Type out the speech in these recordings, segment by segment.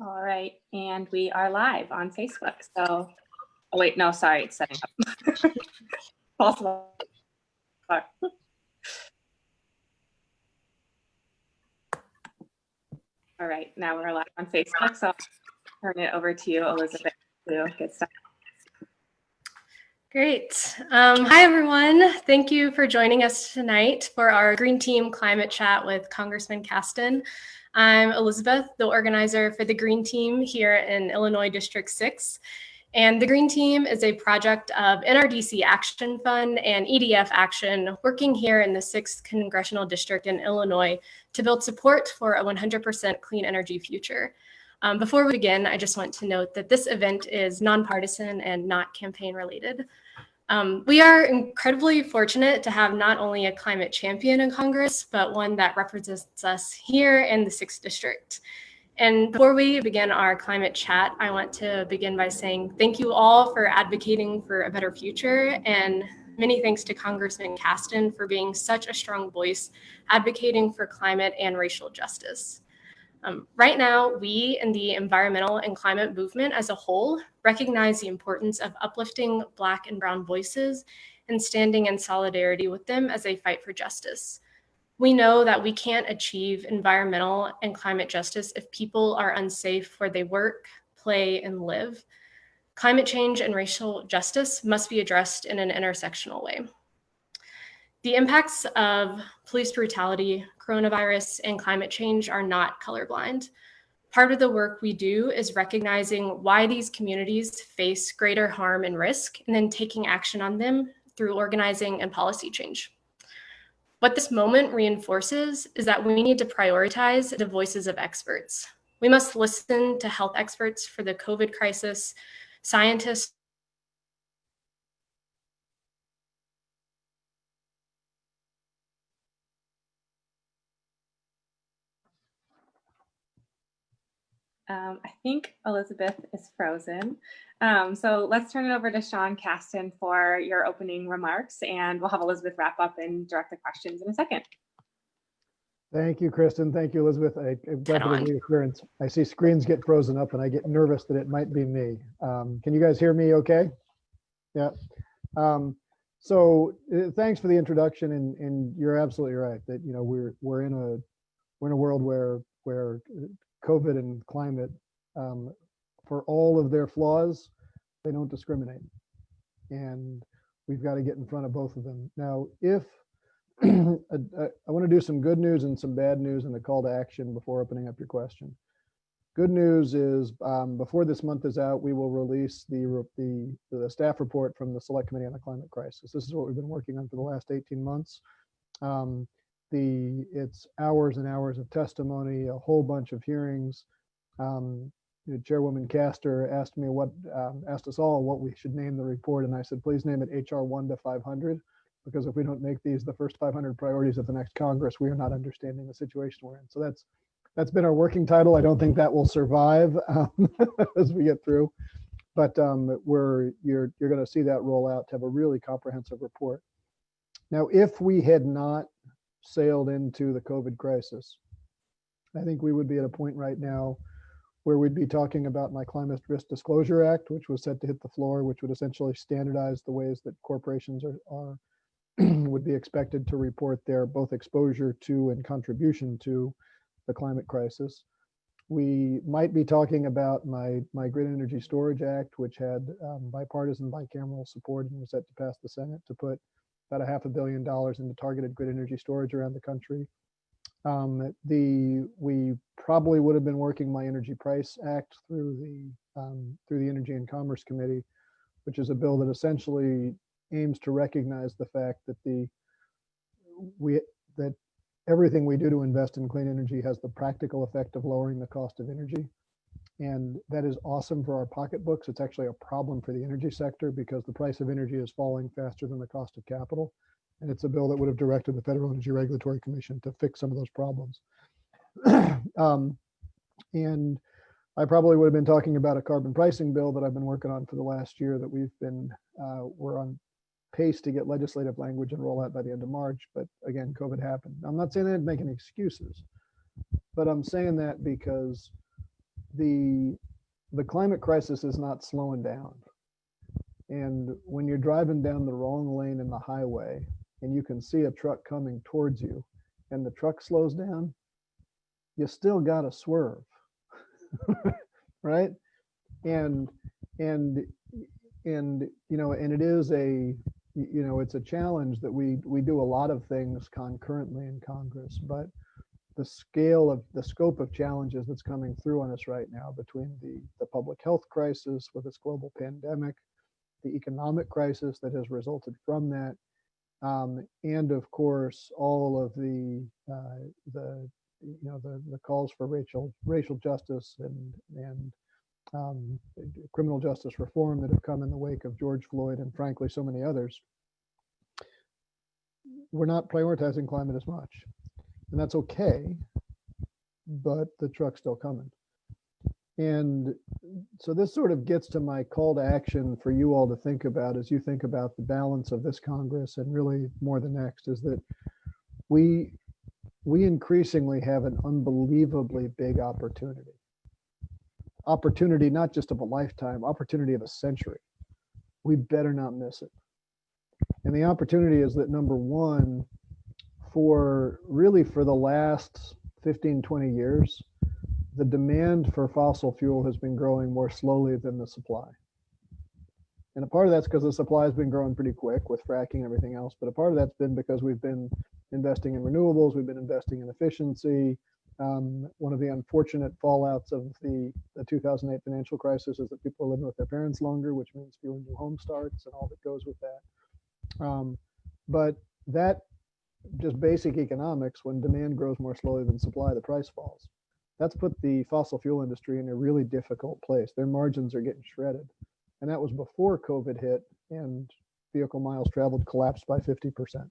All right, and we are live on Facebook. So, oh wait, no, sorry, it's setting up. Possible. All right, now we're live on Facebook. So I'll turn it over to you, Elizabeth, to get started. Great. Hi, everyone. Thank you for joining us tonight for our Green Team Climate Chat with Congressman Casten. I'm Elizabeth, the organizer for the Green Team here in Illinois District 6. And the Green Team is a project of NRDC Action Fund and EDF Action working here in the 6th Congressional District in Illinois to build support for a 100% clean energy future. Before we begin, I just want to note that this event is nonpartisan and not campaign related. We are incredibly fortunate to have not only a climate champion in Congress, but one that represents us here in the 6th District. And before we begin our climate chat, I want to begin by saying thank you all for advocating for a better future, and many thanks to Congressman Casten for being such a strong voice advocating for climate and racial justice. Right now, we in the environmental and climate movement as a whole recognize the importance of uplifting Black and Brown voices and standing in solidarity with them as they fight for justice. We know that we can't achieve environmental and climate justice if people are unsafe where they work, play, and live. Climate change and racial justice must be addressed in an intersectional way. The impacts of police brutality, coronavirus, and climate change are not colorblind. Part of the work we do is recognizing why these communities face greater harm and risk, and then taking action on them through organizing and policy change. What this moment reinforces is that we need to prioritize the voices of experts. We must listen to health experts for the COVID crisis, scientists, I think Elizabeth is frozen. So let's turn it over to Sean Casten for your opening remarks, and we'll have Elizabeth wrap up and direct the questions in a second. Thank you, Kristen. Thank you, Elizabeth. I'm glad for the reassurance. I see screens get frozen up and I get nervous that it might be me. Can you guys hear me okay? Yeah. Thanks for the introduction, and you're absolutely right that we're in a world where COVID and climate, for all of their flaws, they don't discriminate, and we've got to get in front of both of them. Now, if I want to do some good news and some bad news and a call to action before opening up your question. Good news is before this month is out, we will release the staff report from the Select Committee on the Climate Crisis. This is what we've been working on for the last 18 months. It's hours and hours of testimony, a whole bunch of hearings. Chairwoman Caster asked us all what we should name the report, and I said, please name it HR 1 to 500, because if we don't make these the first 500 priorities of the next Congress, we are not understanding the situation we're in. So that's been our working title. I don't think that will survive as we get through, but you're going to see that roll out to have a really comprehensive report. Now, if we had not sailed into the COVID crisis, I think we would be at a point right now where we'd be talking about my Climate Risk Disclosure Act, which was set to hit the floor, which would essentially standardize the ways that corporations are would be expected to report their both exposure to and contribution to the climate crisis. We might be talking about my Grid Energy Storage Act, which had bipartisan bicameral support and was set to pass the Senate to put about $500 million into targeted grid energy storage around the country. We probably would have been working my Energy Price Act through the Energy and Commerce Committee, which is a bill that essentially aims to recognize the fact that that everything we do to invest in clean energy has the practical effect of lowering the cost of energy. And that is awesome for our pocketbooks. It's actually a problem for the energy sector because the price of energy is falling faster than the cost of capital. And it's a bill that would have directed the Federal Energy Regulatory Commission to fix some of those problems. And I probably would have been talking about a carbon pricing bill that I've been working on for the last year that we're on pace to get legislative language and roll out by the end of March. But again, COVID happened. I'm not saying that I'd make any excuses, but I'm saying that because the climate crisis is not slowing down. And when you're driving down the wrong lane in the highway and you can see a truck coming towards you and the truck slows down, you still got to swerve, right? And and and and it is it's a challenge that we do a lot of things concurrently in Congress, but the scope of challenges that's coming through on us right now, between the public health crisis with this global pandemic, the economic crisis that has resulted from that, and of course all of the calls for racial justice and criminal justice reform that have come in the wake of George Floyd and frankly so many others. We're not prioritizing climate as much, and that's okay, but the truck's still coming. And so this sort of gets to my call to action for you all to think about as you think about the balance of this Congress and really more the next, is that we increasingly have an unbelievably big opportunity not just of a lifetime, opportunity of a century. We better not miss it. And the opportunity is that, number one, for the last 15, 20 years, the demand for fossil fuel has been growing more slowly than the supply. And a part of that's because the supply has been growing pretty quick with fracking and everything else. But a part of that's been because we've been investing in renewables, we've been investing in efficiency. One of the unfortunate fallouts of the 2008 financial crisis is that people are living with their parents longer, which means fewer new home starts and all that goes with that. But that, just basic economics, when demand grows more slowly than supply, the price falls. That's put the fossil fuel industry in a really difficult place. Their margins are getting shredded. And that was before COVID hit and vehicle miles traveled collapsed by 50%.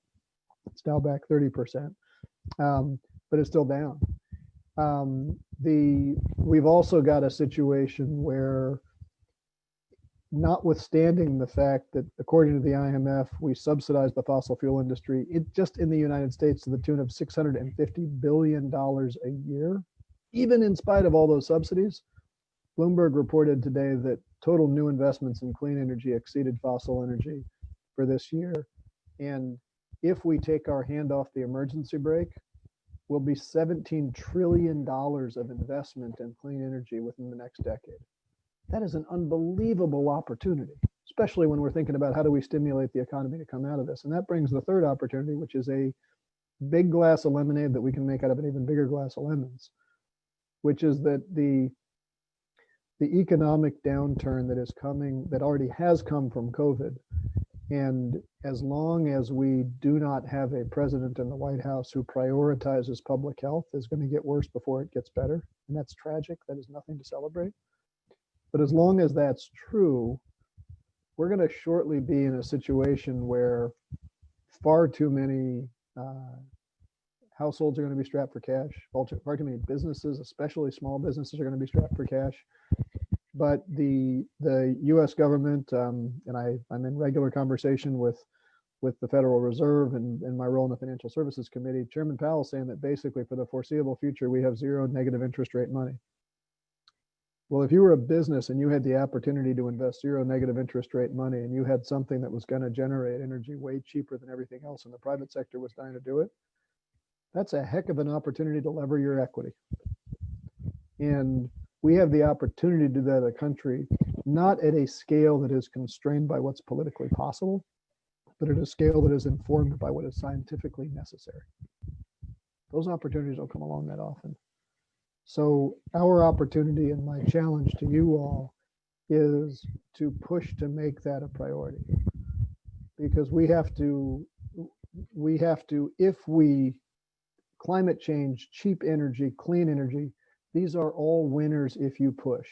It's now back 30%, but it's still down. We've also got a situation where, notwithstanding the fact that, according to the IMF, we subsidize the fossil fuel industry, just in the United States to the tune of $650 billion a year, even in spite of all those subsidies. Bloomberg reported today that total new investments in clean energy exceeded fossil energy for this year. And if we take our hand off the emergency brake, will be $17 trillion of investment in clean energy within the next decade. That is an unbelievable opportunity, especially when we're thinking about how do we stimulate the economy to come out of this. And that brings the third opportunity, which is a big glass of lemonade that we can make out of an even bigger glass of lemons, which is that the economic downturn that is coming, that already has come from COVID, and as long as we do not have a president in the White House who prioritizes public health, is going to get worse before it gets better. And that's tragic. That is nothing to celebrate. But as long as that's true, we're going to shortly be in a situation where far too many households are going to be strapped for cash. Far too many businesses, especially small businesses, are going to be strapped for cash. But the U.S. government, and I'm in regular conversation with the Federal Reserve and my role in the Financial Services Committee, Chairman Powell saying that basically for the foreseeable future, we have zero negative interest rate money. Well, if you were a business and you had the opportunity to invest zero negative interest rate money, and you had something that was going to generate energy way cheaper than everything else, and the private sector was dying to do it, that's a heck of an opportunity to lever your equity. And we have the opportunity to do that as a country, not at a scale that is constrained by what's politically possible, but at a scale that is informed by what is scientifically necessary. Those opportunities don't come along that often. So our opportunity and my challenge to you all is to push to make that a priority, because we have to, if we climate change, cheap energy, clean energy, these are all winners if you push.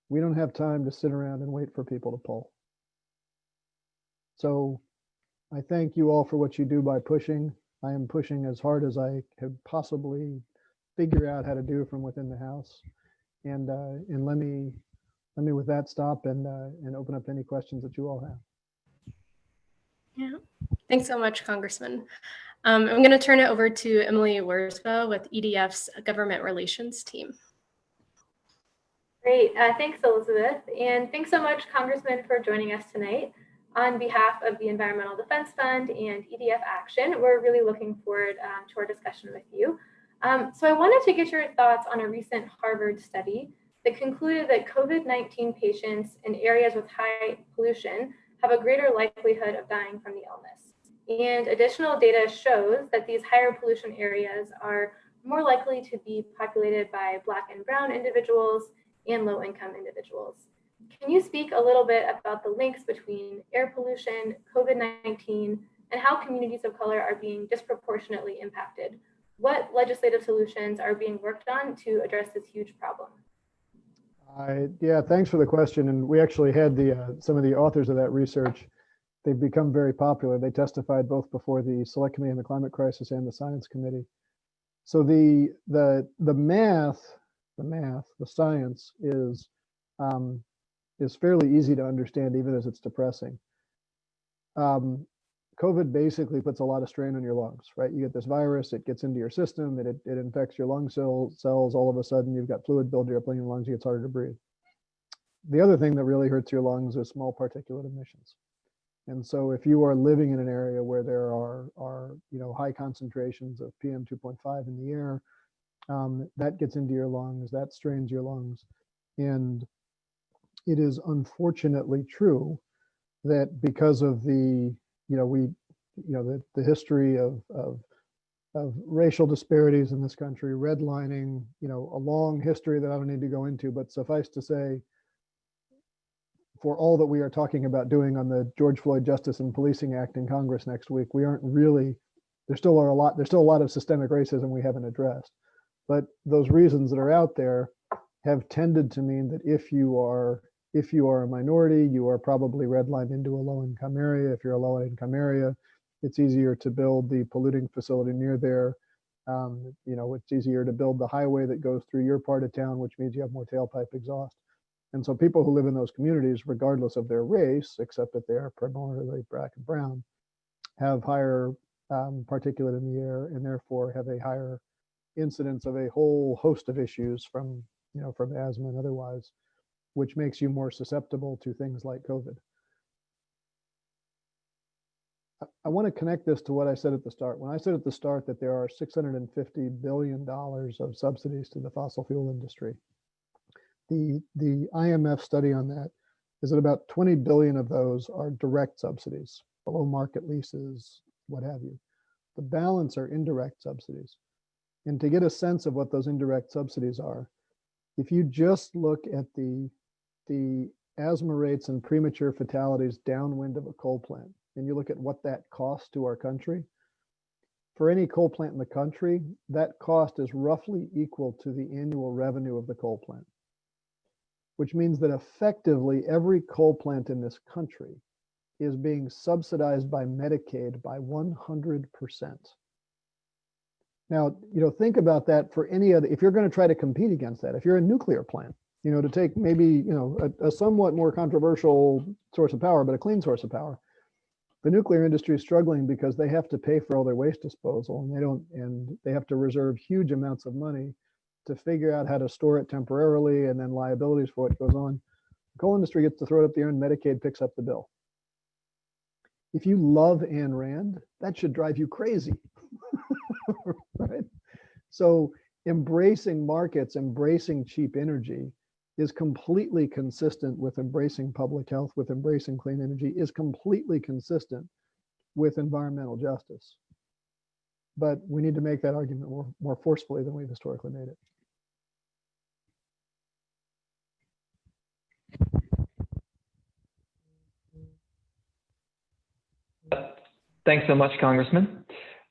We don't have time to sit around and wait for people to pull. So I thank you all for what you do by pushing. I am pushing as hard as I could possibly figure out how to do from within the House. And let me with that stop and open up any questions that you all have. Yeah, thanks so much, Congressman. I'm going to turn it over to Emily Wurzba with EDF's Government Relations team. Great. Thanks, Elizabeth. And thanks so much, Congressman, for joining us tonight. On behalf of the Environmental Defense Fund and EDF Action, we're really looking forward to our discussion with you. So I wanted to get your thoughts on a recent Harvard study that concluded that COVID-19 patients in areas with high pollution have a greater likelihood of dying from the illness. And additional data shows that these higher pollution areas are more likely to be populated by Black and Brown individuals and low-income individuals. Can you speak a little bit about the links between air pollution, COVID-19, and how communities of color are being disproportionately impacted? What legislative solutions are being worked on to address this huge problem? Yeah, thanks for the question. And we actually had some of the authors of that research. They've become very popular. They testified both before the Select Committee on the Climate Crisis and the Science Committee. So the science is fairly easy to understand, even as it's depressing. COVID basically puts a lot of strain on your lungs, right? You get this virus, it gets into your system, it infects your lung cells. All of a sudden, you've got fluid buildup in your lungs, it gets harder to breathe. The other thing that really hurts your lungs is small particulate emissions. And so if you are living in an area where there are high concentrations of PM 2.5 in the air, that gets into your lungs, that strains your lungs. And it is unfortunately true that because of the history of racial disparities in this country, redlining, a long history that I don't need to go into, but suffice to say, for all that we are talking about doing on the George Floyd Justice and Policing Act in Congress next week, we aren't really, there's still a lot of systemic racism we haven't addressed. But those reasons that are out there have tended to mean that if you are a minority, you are probably redlined into a low-income area. If you're a low-income area, it's easier to build the polluting facility near there. It's easier to build the highway that goes through your part of town, which means you have more tailpipe exhaust. And so people who live in those communities, regardless of their race, except that they are primarily Black and Brown, have higher particulate in the air and therefore have a higher incidence of a whole host of issues from asthma and otherwise, which makes you more susceptible to things like COVID. I want to connect this to what I said at the start. When I said at the start that there are $650 billion of subsidies to the fossil fuel industry, the IMF study on that is that about 20 billion of those are direct subsidies, below market leases, what have you. The balance are indirect subsidies. And to get a sense of what those indirect subsidies are, if you just look at the asthma rates and premature fatalities downwind of a coal plant, and you look at what that costs to our country, for any coal plant in the country, that cost is roughly equal to the annual revenue of the coal plant, which means that effectively every coal plant in this country is being subsidized by Medicaid by 100%. Now, think about that for any other, if you're going to try to compete against that, if you're a nuclear plant, to take maybe, a somewhat more controversial source of power, but a clean source of power, the nuclear industry is struggling because they have to pay for all their waste disposal and they have to reserve huge amounts of money to figure out how to store it temporarily and then liabilities for what goes on. The coal industry gets to throw it up there and Medicaid picks up the bill. If you love Ayn Rand, that should drive you crazy, right? So embracing markets, embracing cheap energy is completely consistent with embracing public health, with embracing clean energy, is completely consistent with environmental justice. But we need to make that argument more forcefully than we've historically made it. Thanks so much, Congressman,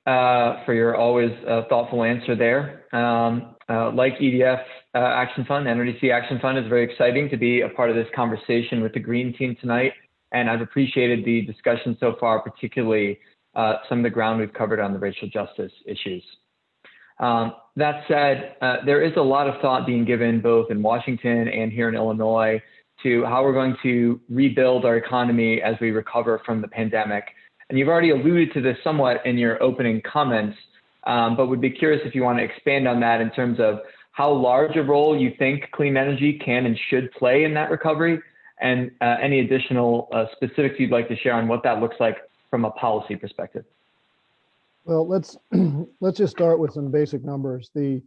for your always thoughtful answer there. Like EDF Action Fund, NRDC Action Fund, is very exciting to be a part of this conversation with the Green Team tonight. And I've appreciated the discussion so far, particularly some of the ground we've covered on the racial justice issues. That said, there is a lot of thought being given both in Washington and here in Illinois to how we're going to rebuild our economy as we recover from the pandemic. And you've already alluded to this somewhat in your opening comments, but would be curious if you want to expand on that in terms of how large a role you think clean energy can and should play in that recovery, and any additional specifics you'd like to share on what that looks like from a policy perspective. Well, let's just start with some basic numbers. The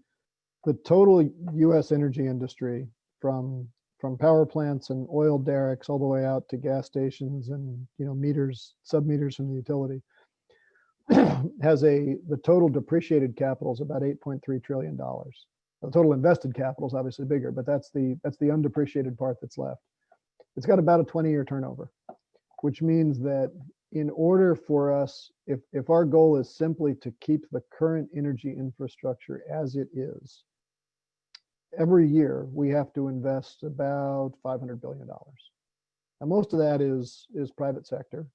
total U.S. energy industry, from power plants and oil derricks all the way out to gas stations and meters, sub-meters from the utility, has the total depreciated capital is about $8.3 trillion. The total invested capital is obviously bigger, but that's the undepreciated part that's left. It's got about a 20-year turnover, which means that in order for us, if our goal is simply to keep the current energy infrastructure as it is, every year we have to invest about $500 billion. Now, most of that is private sector,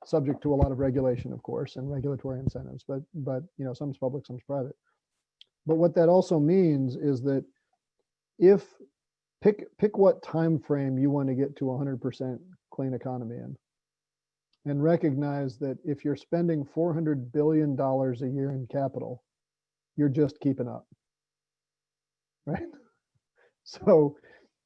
subject to a lot of regulation, of course, and regulatory incentives, but some's public, some's private. But what that also means is that if pick what time frame you want to get to 100% clean economy in, and recognize that if you're spending $400 billion a year in capital, you're just keeping up, right? So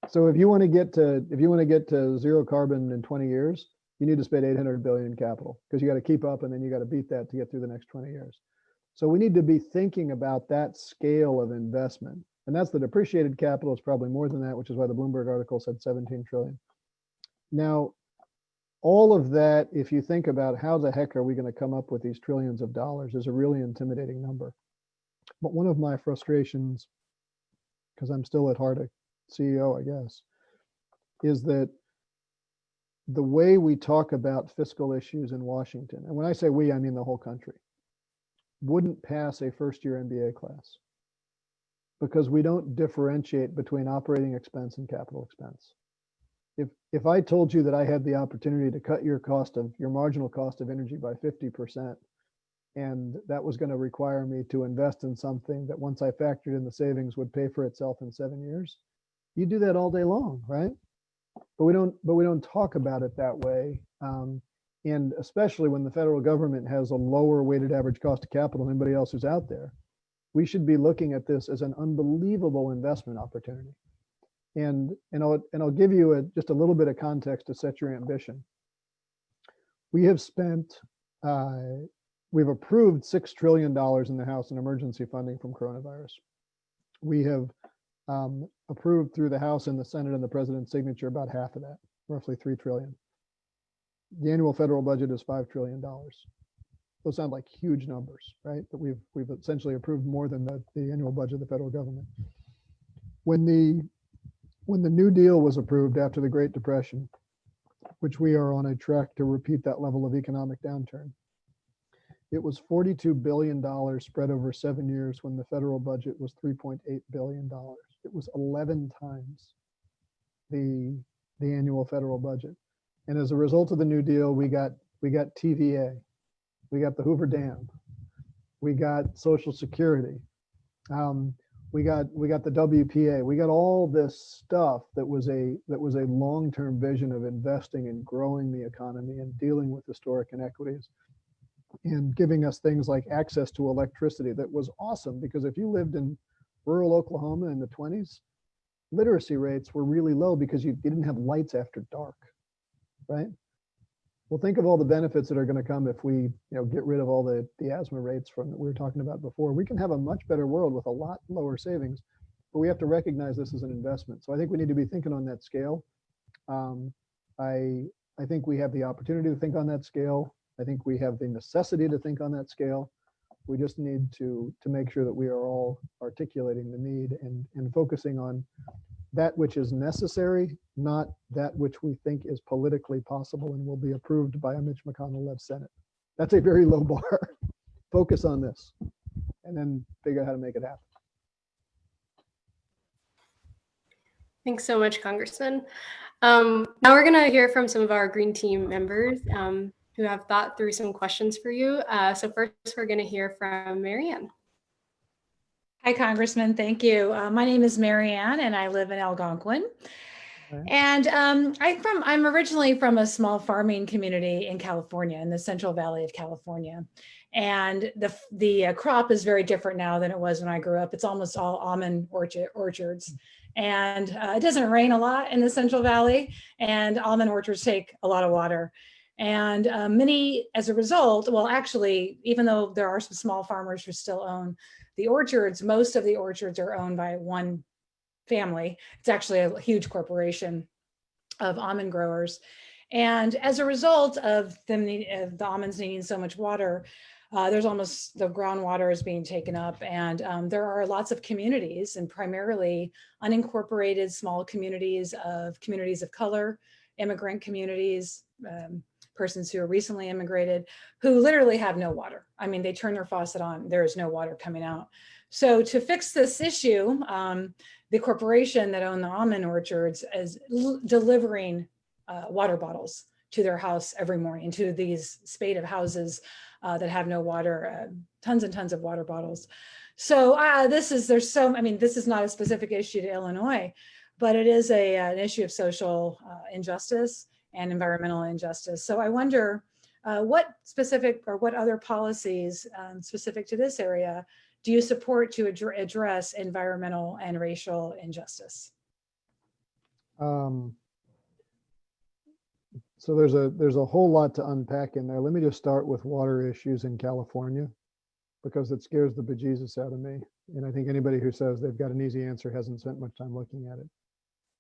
if you want to get to zero carbon in 20 years, you need to spend $800 billion in capital, because you got to keep up, and then you got to beat that to get through the next 20 years. So we need to be thinking about that scale of investment, and that's the depreciated capital is probably more than that, which is why the Bloomberg article said 17 trillion. Now, all of that, if you think about how the heck are we going to come up with these trillions of dollars, is a really intimidating number. But one of my frustrations, because I'm still at heart a CEO, I guess, is that the way we talk about fiscal issues in Washington, and when I say we, I mean the whole country, wouldn't pass a first-year MBA class, because we don't differentiate between operating expense and capital expense. If I told you that I had the opportunity to cut your marginal cost of energy by 50%, and that was going to require me to invest in something that, once I factored in the savings, would pay for itself in 7 years, you do that all day long, right? But we don't talk about it that way. And especially when the federal government has a lower weighted average cost of capital than anybody else who's out there, we should be looking at this as an unbelievable investment opportunity. And I'll give you just a little bit of context to set your ambition. We have we've approved $6 trillion in the House in emergency funding from coronavirus. We have approved through the House and the Senate and the President's signature about half of that, roughly $3 trillion. The annual federal budget is $5 trillion. Those sound like huge numbers, right? But we've essentially approved more than the annual budget of the federal government. When the New Deal was approved after the Great Depression, which we are on a track to repeat that level of economic downturn, it was $42 billion spread over 7 years, when the federal budget was $3.8 billion. It was 11 times the annual federal budget. And as a result of the New Deal, we got TVA, we got the Hoover Dam, we got Social Security, we got the WPA, we got all this stuff that was a long-term vision of investing and growing the economy and dealing with historic inequities, and giving us things like access to electricity that was awesome, because if you lived in rural Oklahoma in the 20s, literacy rates were really low because you didn't have lights after dark, right? Well, think of all the benefits that are going to come if we get rid of all the asthma rates that we were talking about before. We can have a much better world with a lot lower savings, but we have to recognize this as an investment. So I think we need to be thinking on that scale. I think we have the opportunity to think on that scale. I think we have the necessity to think on that scale. We just need to make sure that we are all articulating the need and focusing on that which is necessary, not that which we think is politically possible and will be approved by a Mitch McConnell-led Senate. That's a very low bar. Focus on this, and then figure out how to make it happen. Thanks so much, Congressman. Now we're going to hear from some of our Green Team members who have thought through some questions for you. So first, we're going to hear from Marianne. Hi, Congressman. Thank you. My name is Marianne, and I live in Algonquin. Okay. And I'm originally from a small farming community in California, in the Central Valley of California. And the crop is very different now than it was when I grew up. It's almost all almond orchards. And it doesn't rain a lot in the Central Valley, and almond orchards take a lot of water. And many, as a result, well, actually, even though there are some small farmers who still own the orchards, most of the orchards are owned by one family. It's actually a huge corporation of almond growers. And as a result of them, the almonds needing so much water, there's almost the groundwater is being taken up, and there are lots of communities, and primarily unincorporated small communities of color, immigrant communities, persons who are recently immigrated, who literally have no water. I mean, they turn their faucet on, there is no water coming out. So to fix this issue, the corporation that owned the almond orchards is delivering water bottles to their house every morning, to these spate of houses that have no water, tons and tons of water bottles. So this is not a specific issue to Illinois, but it is an issue of social injustice and environmental injustice. So I wonder what specific or what other policies specific to this area do you support to address environmental and racial injustice? So there's a whole lot to unpack in there. Let me just start with water issues in California, because it scares the bejesus out of me. And I think anybody who says they've got an easy answer hasn't spent much time looking at it.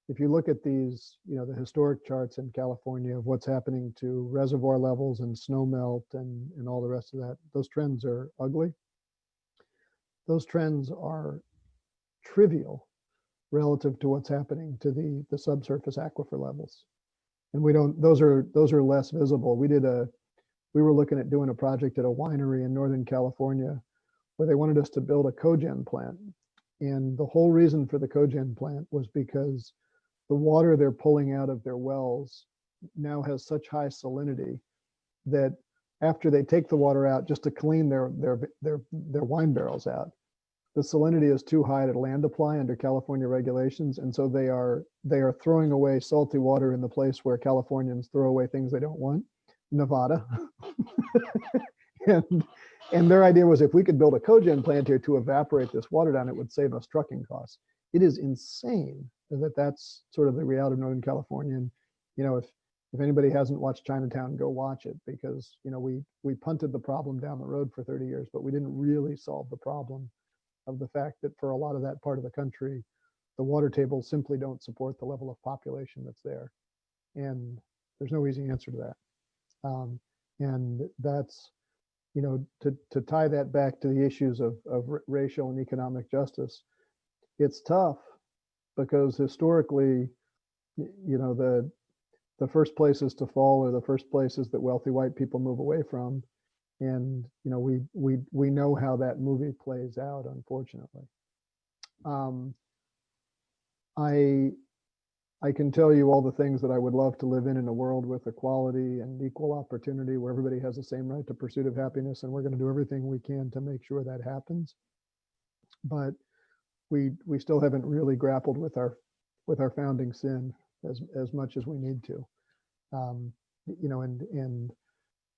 If you look at these, the historic charts in California of what's happening to reservoir levels and snow melt and all the rest of that, those trends are ugly. Those trends are trivial relative to what's happening to the subsurface aquifer levels. And those are less visible. We were looking at doing a project at a winery in Northern California where they wanted us to build a cogen plant. And the whole reason for the cogen plant was because the water they're pulling out of their wells now has such high salinity that after they take the water out just to clean their wine barrels out, the salinity is too high to land apply under California regulations. And so they are throwing away salty water in the place where Californians throw away things they don't want, Nevada. and their idea was, if we could build a cogen plant here to evaporate this water down, it would save us trucking costs. It is insane that that's sort of the reality of Northern California. And, if anybody hasn't watched Chinatown, go watch it, because, we punted the problem down the road for 30 years, but we didn't really solve the problem of the fact that for a lot of that part of the country, the water tables simply don't support the level of population that's there. And there's no easy answer to that. And that's, to tie that back to the issues of racial and economic justice, it's tough because historically, the first places to fall are the first places that wealthy white people move away from. And we know how that movie plays out, unfortunately. I can tell you all the things that I would love to live in a world with equality and equal opportunity, where everybody has the same right to pursuit of happiness, and we're going to do everything we can to make sure that happens. But we still haven't really grappled with our founding sin as much as we need to.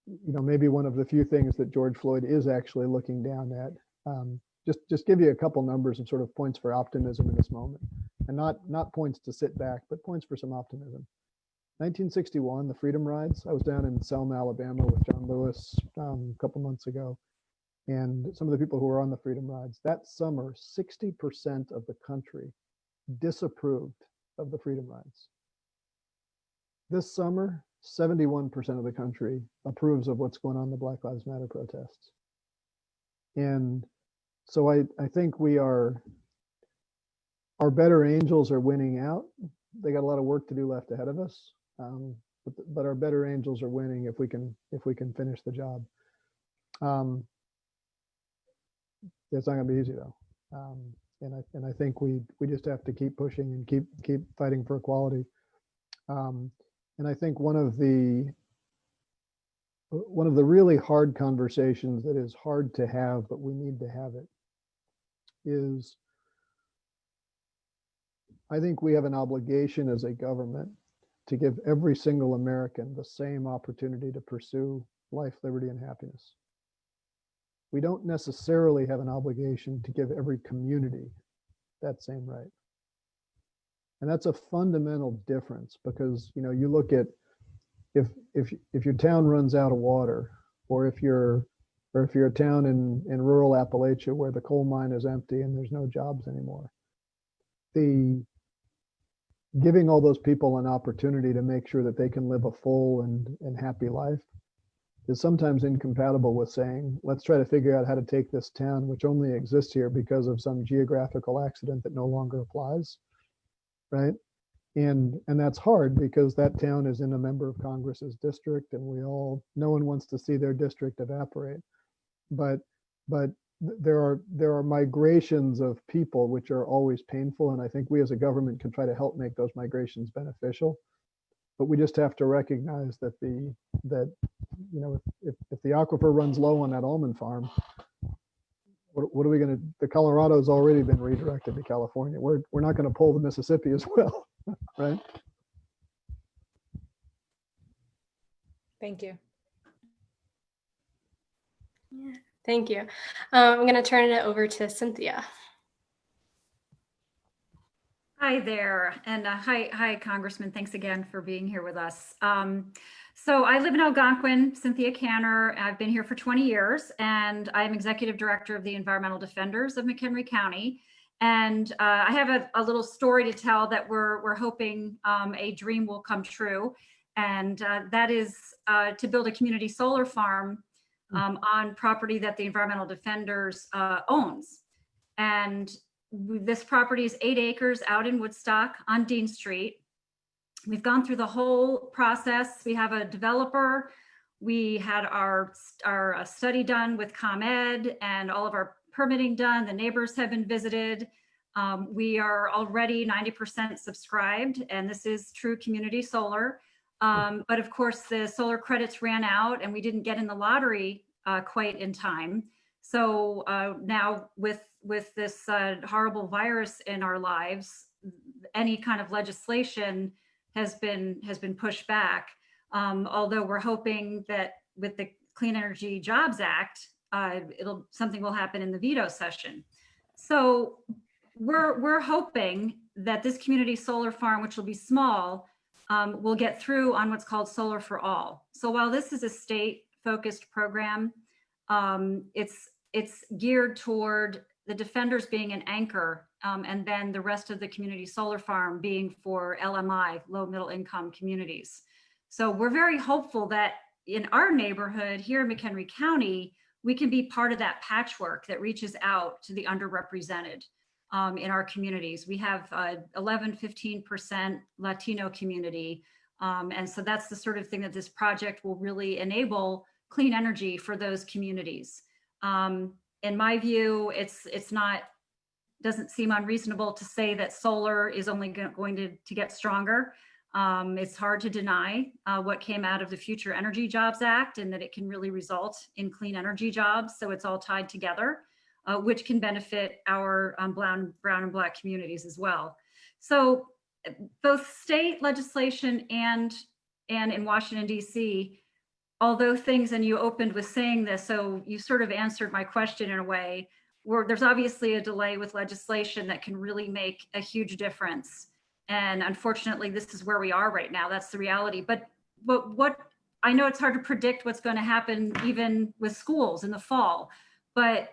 Maybe one of the few things that George Floyd is actually looking down at. Just give you a couple numbers of sort of points for optimism in this moment, and not points to sit back, but points for some optimism. 1961, the Freedom Rides. I was down in Selma, Alabama with John Lewis a couple months ago, and some of the people who were on the Freedom Rides. That summer, 60% of the country disapproved of the Freedom Rides. This summer, 71% of the country approves of what's going on in the Black Lives Matter protests. And so I think our better angels are winning out. They got a lot of work to do left ahead of us, but our better angels are winning if we can finish the job. It's not going to be easy though, and I think we just have to keep pushing and keep fighting for equality. And I think one of the really hard conversations that is hard to have, but we need to have it, is I think we have an obligation as a government to give every single American the same opportunity to pursue life, liberty, and happiness. we don't necessarily have an obligation to give every community that same right. And that's a fundamental difference, because you look at if your town runs out of water, or if you're a town in rural Appalachia where the coal mine is empty and there's no jobs anymore, the giving all those people an opportunity to make sure that they can live a full and happy life is sometimes incompatible with saying, let's try to figure out how to take this town, which only exists here because of some geographical accident that no longer applies, right? And that's hard because that town is in a member of Congress's district, and no one wants to see their district evaporate. But there are migrations of people which are always painful, and I think we as a government can try to help make those migrations beneficial. But we just have to recognize that if the aquifer runs low on that almond farm, what are we going to? The Colorado's already been redirected to California. We're not going to pull the Mississippi as well, right? Thank you. Yeah, thank you. I'm going to turn it over to Cynthia. Hi there, and hi, Congressman. Thanks again for being here with us. So I live in Algonquin, Cynthia Canner. I've been here for 20 years, and I'm Executive Director of the Environmental Defenders of McHenry County. And I have a little story to tell that we're hoping a dream will come true, and that is to build a community solar farm on property that the Environmental Defenders owns. And this property is 8 acres out in Woodstock on Dean Street. We've gone through the whole process. We have a developer. We had our study done with ComEd and all of our permitting done. The neighbors have been visited. We are already 90% subscribed, and this is true community solar. But of course, the solar credits ran out, and we didn't get in the lottery quite in time. So now with this horrible virus in our lives, any kind of legislation has been pushed back. Although we're hoping that with the Clean Energy Jobs Act, something will happen in the veto session. So we're hoping that this community solar farm, which will be small, will get through on what's called Solar for All. So while this is a state-focused program, it's geared toward the defenders being an anchor, and then the rest of the community solar farm being for LMI, low middle income communities. So we're very hopeful that in our neighborhood here in McHenry County, we can be part of that patchwork that reaches out to the underrepresented in our communities. We have 11–15% Latino community. And so that's the sort of thing that this project will really enable clean energy for those communities. In my view, doesn't seem unreasonable to say that solar is only going to get stronger. It's hard to deny what came out of the Future Energy Jobs Act, and that it can really result in clean energy jobs. So it's all tied together, which can benefit our brown and Black communities as well. So both state legislation and in Washington, D.C., although things, and you opened with saying this, so you sort of answered my question in a way, where there's obviously a delay with legislation that can really make a huge difference. And unfortunately, this is where we are right now. That's the reality. But what I know, it's hard to predict what's going to happen even with schools in the fall. But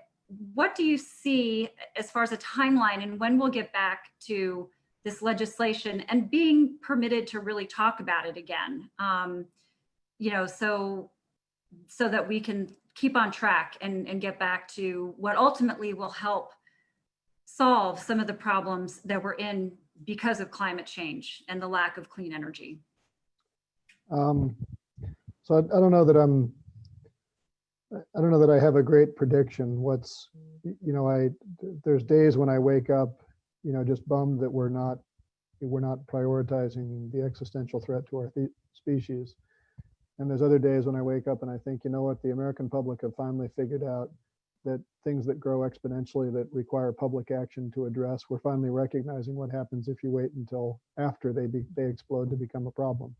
what do you see as far as a timeline, and when we'll get back to this legislation and being permitted to really talk about it again? So that we can keep on track and get back to what ultimately will help solve some of the problems that we're in because of climate change and the lack of clean energy. So I don't know that I have a great prediction. There's days when I wake up, just bummed that we're not prioritizing the existential threat to our species. And there's other days when I wake up and I think, the American public have finally figured out that things that grow exponentially that require public action to address, we're finally recognizing what happens if you wait until after they explode to become a problem.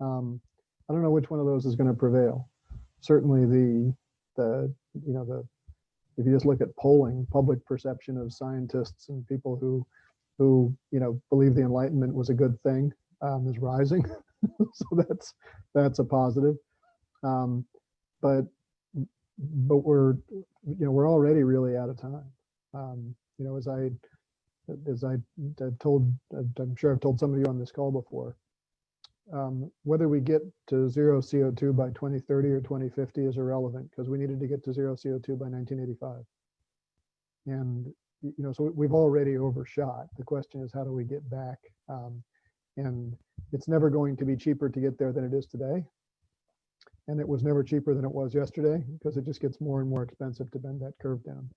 I don't know which one of those is going to prevail. Certainly the if you just look at polling, public perception of scientists and people who believe the Enlightenment was a good thing is rising. So that's a positive. But we're already really out of time. As I told, I'm sure I've told some of you on this call before, whether we get to zero CO2 by 2030 or 2050 is irrelevant, because we needed to get to zero CO2 by 1985. And, so we've already overshot. The question is, how do we get back? And it's never going to be cheaper to get there than it is today. And it was never cheaper than it was yesterday, because it just gets more and more expensive to bend that curve down.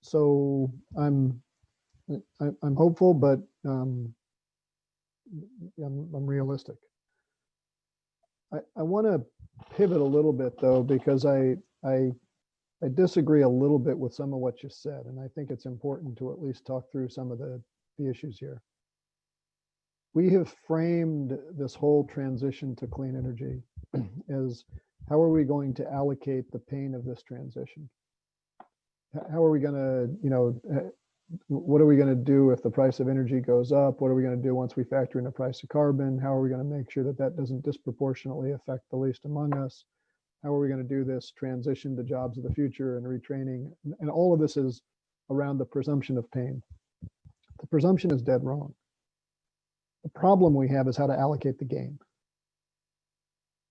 So I'm hopeful, but I'm realistic. I want to pivot a little bit though, because I disagree a little bit with some of what you said, and I think it's important to at least talk through some of the issues here. We have framed this whole transition to clean energy as, how are we going to allocate the pain of this transition? How are we going to, what are we going to do if the price of energy goes up? What are we going to do once we factor in the price of carbon? How are we going to make sure that that doesn't disproportionately affect the least among us? How are we going to do this transition to jobs of the future and retraining? And all of this is around the presumption of pain. The presumption is dead wrong. The problem we have is how to allocate the gain.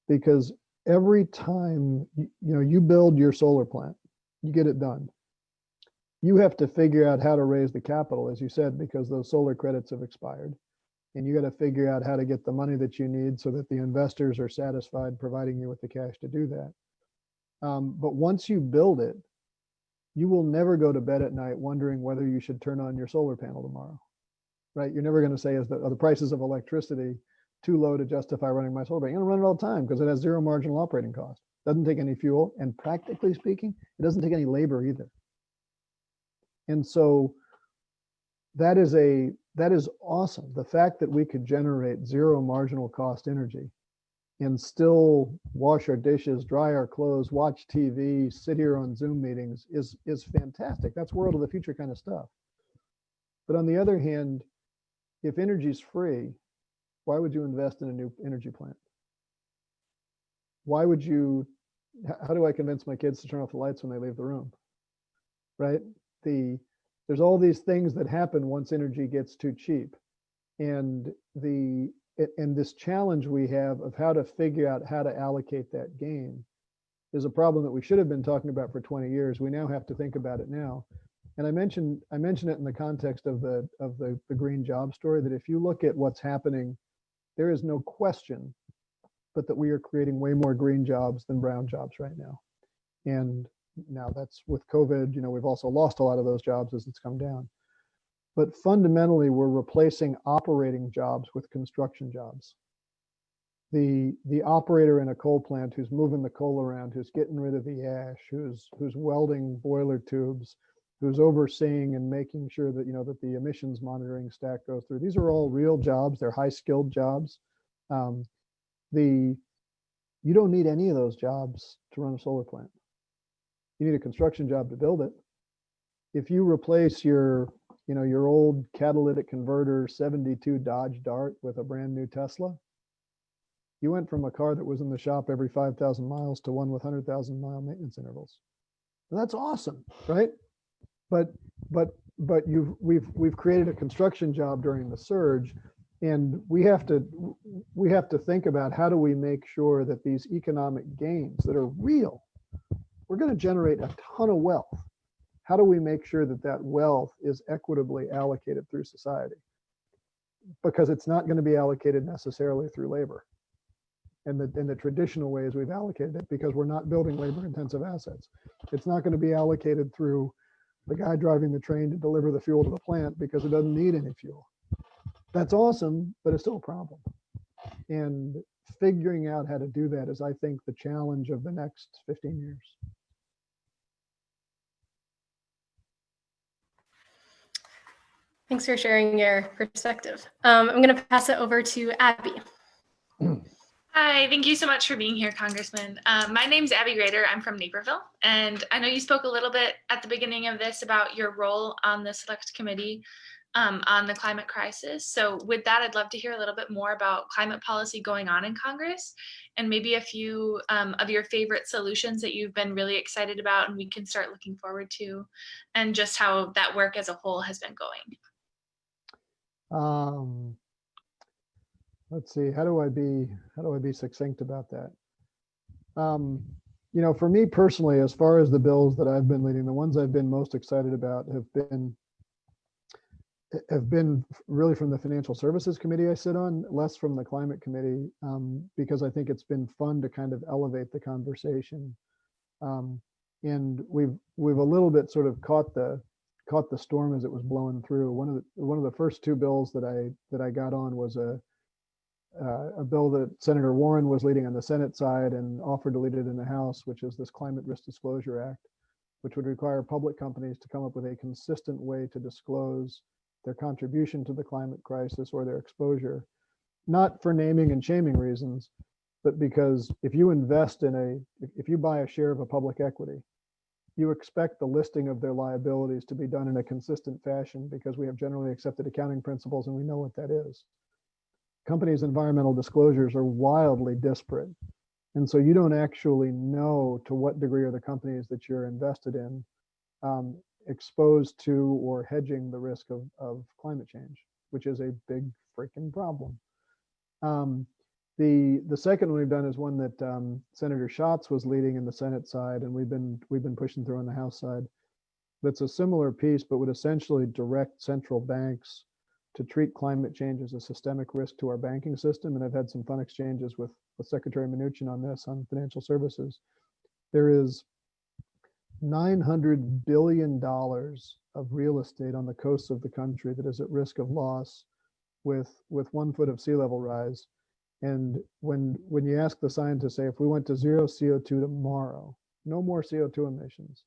Because every time you build your solar plant, you get it done. You have to figure out how to raise the capital, as you said, because those solar credits have expired. And you got to figure out how to get the money that you need so that the investors are satisfied providing you with the cash to do that. But once you build it, you will never go to bed at night wondering whether you should turn on your solar panel tomorrow, right? You're never going to say, are the prices of electricity too low to justify running my solar panel? You're going to run it all the time because it has zero marginal operating cost. Doesn't take any fuel, and practically speaking, it doesn't take any labor either. And so that is awesome. The fact that we could generate zero marginal cost energy and still wash our dishes, dry our clothes, watch TV, sit here on Zoom meetings is fantastic. That's world of the future kind of stuff. But on the other hand, if energy is free, why would you invest in a new energy plant? Why would you, how do I convince my kids to turn off the lights when they leave the room? Right? There's all these things that happen once energy gets too cheap. And this challenge we have of how to figure out how to allocate that gain is a problem that we should have been talking about for 20 years. We now have to think about it now. And I mentioned it in the context of the green job story, that if you look at what's happening, there is no question but that we are creating way more green jobs than brown jobs right now. And now that's with COVID, we've also lost a lot of those jobs as it's come down. But fundamentally, we're replacing operating jobs with construction jobs. The operator in a coal plant who's moving the coal around, who's getting rid of the ash, who's welding boiler tubes, who's overseeing and making sure that that the emissions monitoring stack goes through. These are all real jobs. They're high-skilled jobs. You don't need any of those jobs to run a solar plant. You need a construction job to build it. If you replace your old catalytic converter 72 Dodge Dart with a brand new Tesla, you went from a car that was in the shop every 5,000 miles to one with 100,000 mile maintenance intervals. And that's awesome, right? But we've created a construction job during the surge, and we have to think about how do we make sure that these economic gains that are real, we're going to generate a ton of wealth. How do we make sure that that wealth is equitably allocated through society? Because it's not going to be allocated necessarily through labor in the traditional ways we've allocated it, because we're not building labor intensive assets. It's not going to be allocated through the guy driving the train to deliver the fuel to the plant because it doesn't need any fuel. That's awesome, but it's still a problem. And figuring out how to do that is, I think, the challenge of the next 15 years. Thanks for sharing your perspective. I'm going to pass it over to Abby. Hi, thank you so much for being here, Congressman. My name's Abby Grader. I'm from Naperville, and I know you spoke a little bit at the beginning of this about your role on the Select Committee on the climate crisis. So with that, I'd love to hear a little bit more about climate policy going on in Congress and maybe a few of your favorite solutions that you've been really excited about and we can start looking forward to, and just how that work as a whole has been going. Let's see, how do I be succinct about that? You know, for me personally, as far as the bills that I've been leading, the ones I've been most excited about have been really from the Financial Services Committee I sit on, less from the Climate Committee, because I think it's been fun to kind of elevate the conversation. And we've a little bit sort of caught the storm as it was blowing through. One of the first two bills that I got on was a bill that Senator Warren was leading on the Senate side and offered to lead it in the House, which is this Climate Risk Disclosure Act, which would require public companies to come up with a consistent way to disclose their contribution to the climate crisis or their exposure, not for naming and shaming reasons, but because if you invest if you buy a share of a public equity, you expect the listing of their liabilities to be done in a consistent fashion because we have generally accepted accounting principles and we know what that is. Companies' environmental disclosures are wildly disparate. And so you don't actually know to what degree are the companies that you're invested in exposed to or hedging the risk of climate change, which is a big freaking problem. The second one we've done is one that Senator Schatz was leading in the Senate side, and we've been pushing through on the House side. That's a similar piece, but would essentially direct central banks to treat climate change as a systemic risk to our banking system. And I've had some fun exchanges with Secretary Mnuchin on this, on financial services. There is $900 billion of real estate on the coasts of the country that is at risk of loss with 1 foot of sea level rise. And when you ask the scientists, say, if we went to zero CO2 tomorrow, no more CO2 emissions,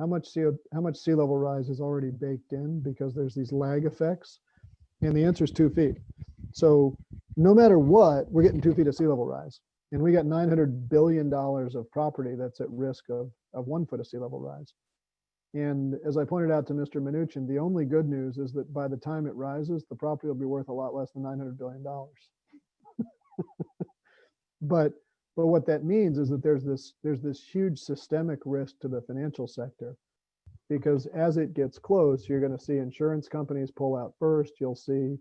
how much sea level rise is already baked in, because there's these lag effects? And the answer is 2 feet. So no matter what, we're getting 2 feet of sea level rise. And we got $900 billion of property that's at risk of 1 foot of sea level rise. And as I pointed out to Mr. Mnuchin, the only good news is that by the time it rises, the property will be worth a lot less than $900 billion. But what that means is that there's this huge systemic risk to the financial sector, because as it gets close, you're going to see insurance companies pull out first. You'll see,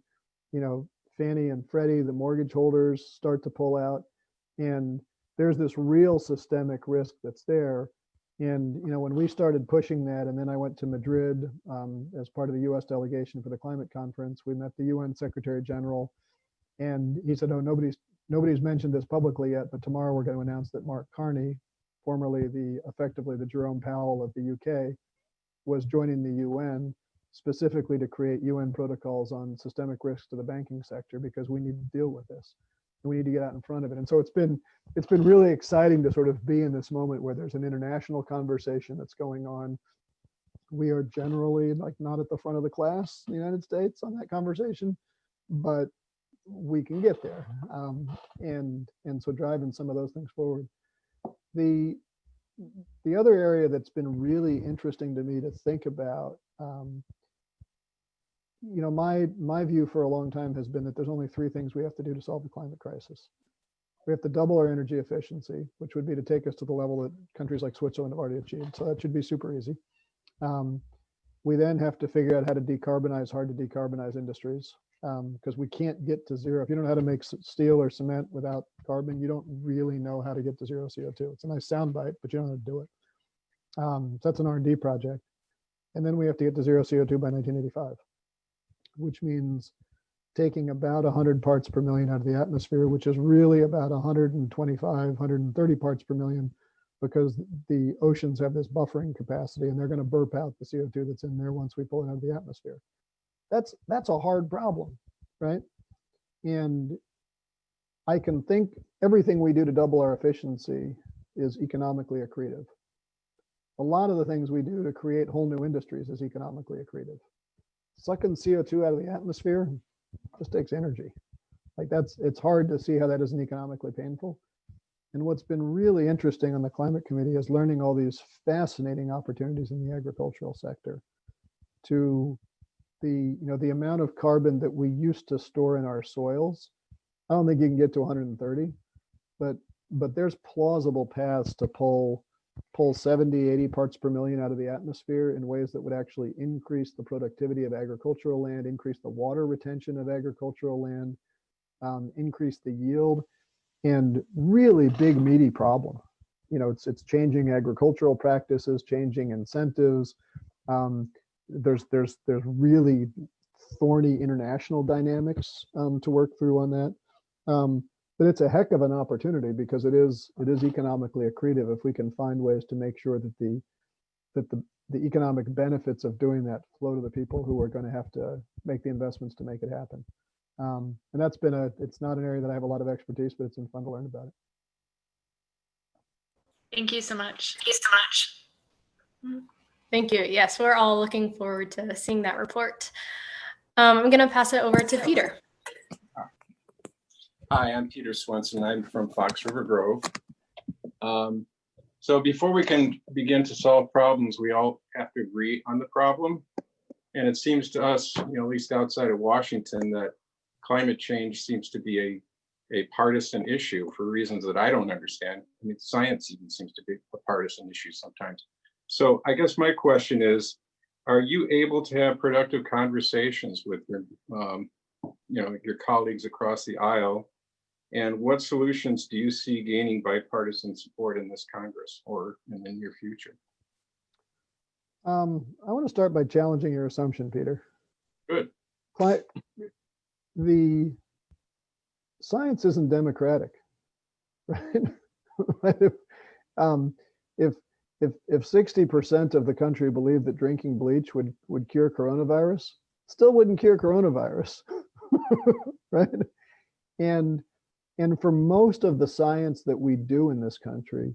you know, Fannie and Freddie, the mortgage holders, start to pull out, and there's this real systemic risk that's there. And you know, when we started pushing that, and then I went to Madrid as part of the U.S. delegation for the climate conference, we met the UN Secretary General, and he said, "Oh, nobody's mentioned this publicly yet, but tomorrow we're going to announce that Mark Carney, formerly effectively the Jerome Powell of the UK, was joining the UN specifically to create UN protocols on systemic risk to the banking sector, because we need to deal with this. And we need to get out in front of it." And so it's been really exciting to sort of be in this moment where there's an international conversation that's going on. We are generally like not at the front of the class in the United States on that conversation, but we can get there. And so driving some of those things forward. The other area that's been really interesting to me to think about, you know, my view for a long time has been that there's only 3 things we have to do to solve the climate crisis. We have to double our energy efficiency, which would be to take us to the level that countries like Switzerland have already achieved. So that should be super easy. We then have to figure out how to decarbonize hard to decarbonize industries, because we can't get to zero. If you don't know how to make steel or cement without carbon, you don't really know how to get to zero CO2. It's a nice soundbite, but you don't know how to do it. So that's an R&D project. And then we have to get to zero CO2 by 1985, which means taking about 100 parts per million out of the atmosphere, which is really about 125, 130 parts per million, because the oceans have this buffering capacity and they're going to burp out the CO2 that's in there once we pull it out of the atmosphere. That's a hard problem, right? And I can think everything we do to double our efficiency is economically accretive. A lot of the things we do to create whole new industries is economically accretive. Sucking CO2 out of the atmosphere just takes energy. Like it's hard to see how that isn't economically painful. And what's been really interesting on the climate committee is learning all these fascinating opportunities in the agricultural sector to the amount of carbon that we used to store in our soils. I don't think you can get to 130, but there's plausible paths to pull 70, 80 parts per million out of the atmosphere in ways that would actually increase the productivity of agricultural land, increase the water retention of agricultural land, increase the yield, and really big meaty problem. It's changing agricultural practices, changing incentives. There's really thorny international dynamics to work through on that. But it's a heck of an opportunity because it is economically accretive if we can find ways to make sure that the economic benefits of doing that flow to the people who are going to have to make the investments to make it happen. And that's it's not an area that I have a lot of expertise, but it's been fun to learn about it. Thank you so much. Thank you. Yes, we're all looking forward to seeing that report. I'm going to pass it over to Peter. Hi, I'm Peter Swenson. I'm from Fox River Grove. So before we can begin to solve problems, we all have to agree on the problem. And it seems to us, at least outside of Washington, that climate change seems to be a partisan issue for reasons that I don't understand. I mean, science even seems to be a partisan issue sometimes. So I guess my question is, are you able to have productive conversations with your colleagues across the aisle? And what solutions do you see gaining bipartisan support in this Congress or in the near future? I want to start by challenging your assumption, Peter. Good. The science isn't democratic, right? If 60% of the country believed that drinking bleach would cure coronavirus, still wouldn't cure coronavirus, right? And for most of the science that we do in this country,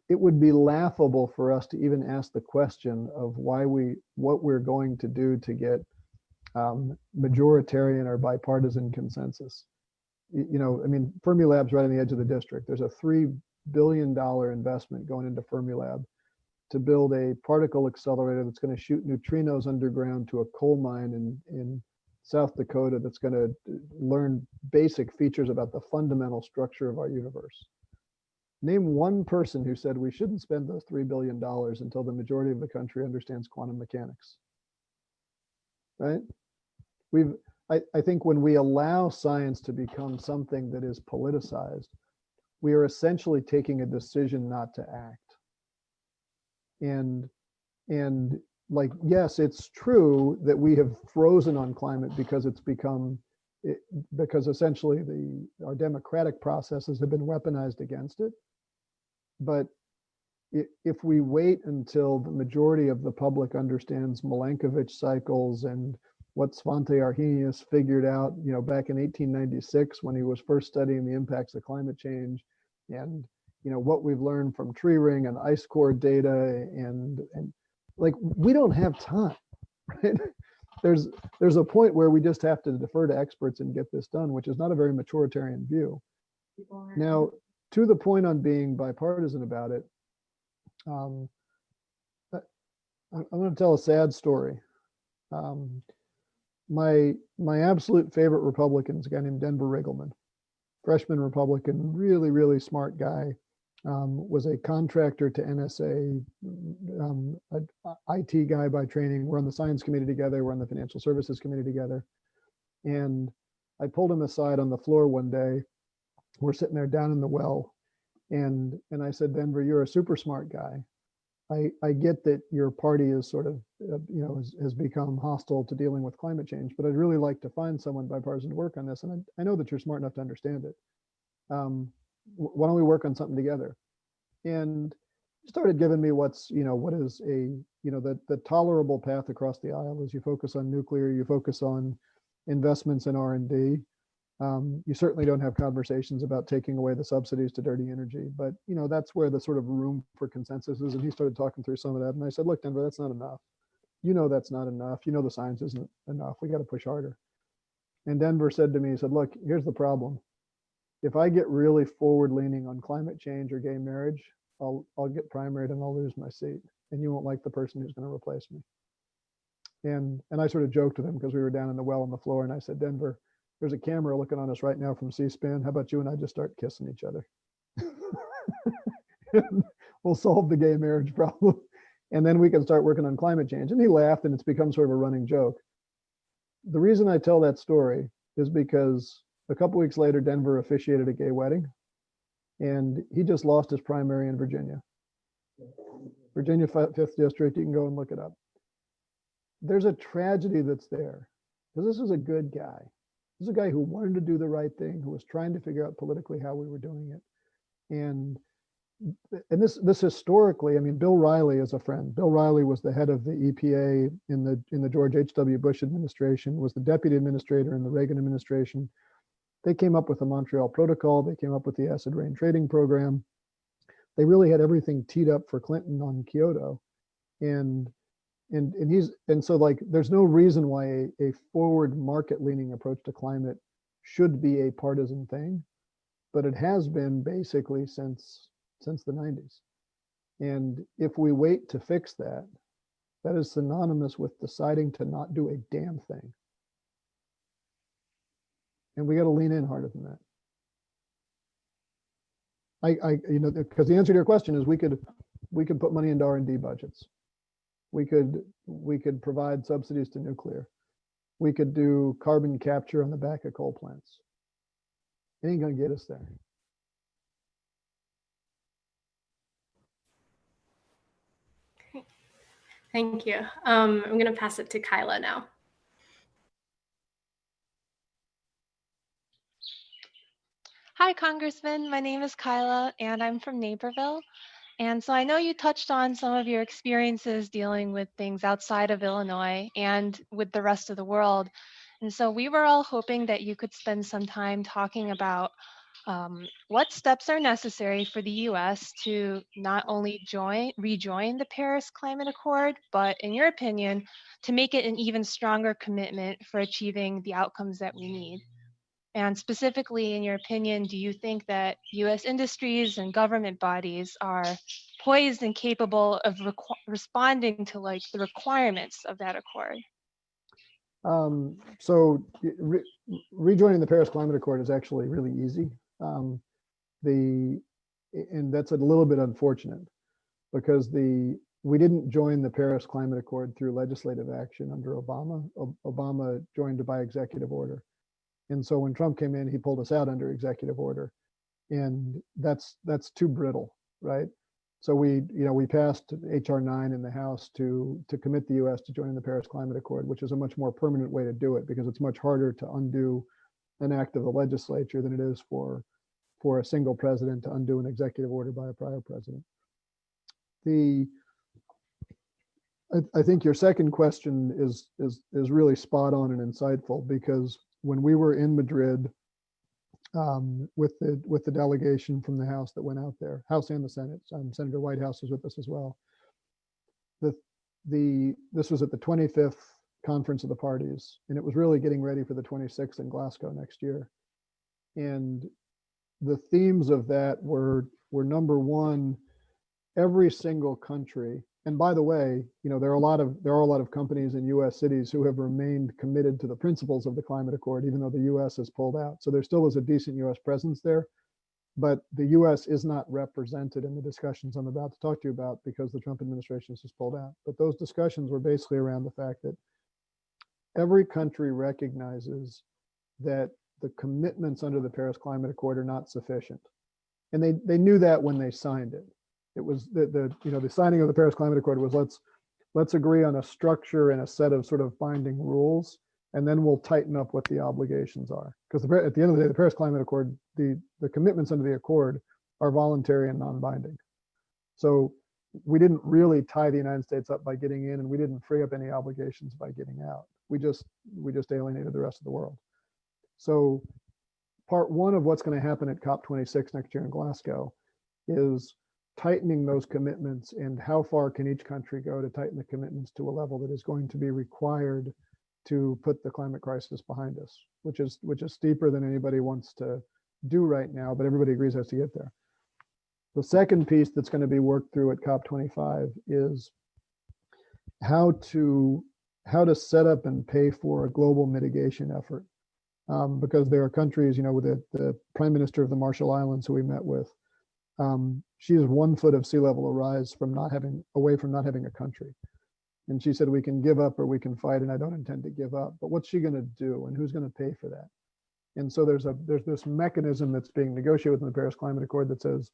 it would be laughable for us to even ask the question of what we're going to do to get majoritarian or bipartisan consensus. Fermilab's right on the edge of the district. There's a $3 billion investment going into Fermilab to build a particle accelerator that's going to shoot neutrinos underground to a coal mine in South Dakota that's going to learn basic features about the fundamental structure of our universe. Name one person who said we shouldn't spend those $3 billion until the majority of the country understands quantum mechanics, right? I think when we allow science to become something that is politicized, we are essentially taking a decision not to act. And yes, it's true that we have frozen on climate because because essentially our democratic processes have been weaponized against it. But if we wait until the majority of the public understands Milankovitch cycles and what Svante Arrhenius figured out, back in 1896 when he was first studying the impacts of climate change, and what we've learned from tree ring and ice core data, and we don't have time, right? There's a point where we just have to defer to experts and get this done, which is not a very majoritarian view. Now, to the point on being bipartisan about it, I'm going to tell a sad story. My absolute favorite Republican is a guy named Denver Riggleman, freshman Republican, really, really smart guy. Was a contractor to NSA, an IT guy by training. We're on the science committee together. We're on the financial services committee together. And I pulled him aside on the floor one day. We're sitting there down in the well. And I said, Denver, you're a super smart guy. I get that your party is sort of, has become hostile to dealing with climate change, but I'd really like to find someone bipartisan to work on this. And I know that you're smart enough to understand it. Why don't we work on something together? And started giving me what is the tolerable path across the aisle is you focus on nuclear, you focus on investments in R&D. You certainly don't have conversations about taking away the subsidies to dirty energy, but that's where the sort of room for consensus is. And he started talking through some of that. And I said, look, Denver, that's not enough. That's not enough. The science isn't enough. We got to push harder. And Denver said to me, he said, look, here's the problem. If I get really forward leaning on climate change or gay marriage, I'll get primaried and I'll lose my seat. And you won't like the person who's going to replace me. And I sort of joked with him because we were down in the well on the floor. And I said, Denver, there's a camera looking on us right now from C-SPAN. How about you and I just start kissing each other? We'll solve the gay marriage problem. And then we can start working on climate change. And he laughed, and it's become sort of a running joke. The reason I tell that story is because a couple weeks later, Denver officiated a gay wedding, and he just lost his primary in Virginia. Virginia 5th District, you can go and look it up. There's a tragedy that's there, because this is a good guy. This is a guy who wanted to do the right thing, who was trying to figure out politically how we were doing it. And this historically, I mean, Bill Riley is a friend. Bill Riley was the head of the EPA in the George H.W. Bush administration, was the deputy administrator in the Reagan administration. They came up with the Montreal Protocol. They came up with the acid rain trading program. They really had everything teed up for Clinton on Kyoto. And so like, there's no reason why a forward market leaning approach to climate should be a partisan thing, but it has been basically since the 90s. And if we wait to fix that, that is synonymous with deciding to not do a damn thing. And we got to lean in harder than that. You know, because the answer to your question is we could put money into R&D budgets. We could provide subsidies to nuclear. We could do carbon capture on the back of coal plants. It ain't gonna get us there. Thank you. I'm going to pass it to Kyla now. Hi, Congressman. My name is Kyla, and I'm from Naperville. And so I know you touched on some of your experiences dealing with things outside of Illinois and with the rest of the world. And so we were all hoping that you could spend some time talking about what steps are necessary for the U.S. to not only rejoin the Paris Climate Accord, but in your opinion, to make it an even stronger commitment for achieving the outcomes that we need. And specifically, in your opinion, do you think that U.S. industries and government bodies are poised and capable of responding to like the requirements of that accord? So rejoining the Paris Climate Accord is actually really easy. And that's a little bit unfortunate because we didn't join the Paris Climate Accord through legislative action under Obama. Obama joined by executive order. And so when Trump came in, he pulled us out under executive order. And that's too brittle, right? So we passed HR 9 in the House to commit the US to joining the Paris Climate Accord, which is a much more permanent way to do it because it's much harder to undo an act of the legislature than it is for a single president to undo an executive order by a prior president. I think your second question is really spot on and insightful because when we were in Madrid with the delegation from the House that went out there, House and the Senate, Senator Whitehouse was with us as well. This was at the 25th Conference of the Parties, and it was really getting ready for the 26th in Glasgow next year. And the themes of that were number one, every single country. And by the way, there are a lot of companies in U.S. cities who have remained committed to the principles of the climate accord, even though the U.S. has pulled out. So there still is a decent U.S. presence there, but the U.S. is not represented in the discussions I'm about to talk to you about because the Trump administration has just pulled out. But those discussions were basically around the fact that every country recognizes that the commitments under the Paris Climate Accord are not sufficient, and they knew that when they signed it. It was the signing of the Paris Climate Accord was let's agree on a structure and a set of sort of binding rules, and then we'll tighten up what the obligations are. Because at the end of the day, the Paris Climate Accord, the commitments under the accord are voluntary and non-binding. So we didn't really tie the United States up by getting in, and we didn't free up any obligations by getting out. We just alienated the rest of the world. So part one of what's going to happen at COP26 next year in Glasgow is tightening those commitments and how far can each country go to tighten the commitments to a level that is going to be required to put the climate crisis behind us, which is steeper than anybody wants to do right now, but everybody agrees has to get there. The second piece that's going to be worked through at COP25 is how to set up and pay for a global mitigation effort. Because there are countries, with the Prime Minister of the Marshall Islands who we met with, she is 1 foot of sea level rise from not having a country. And she said, we can give up or we can fight, and I don't intend to give up. But what's she going to do, and who's going to pay for that? And so there's this mechanism that's being negotiated within the Paris Climate Accord that says,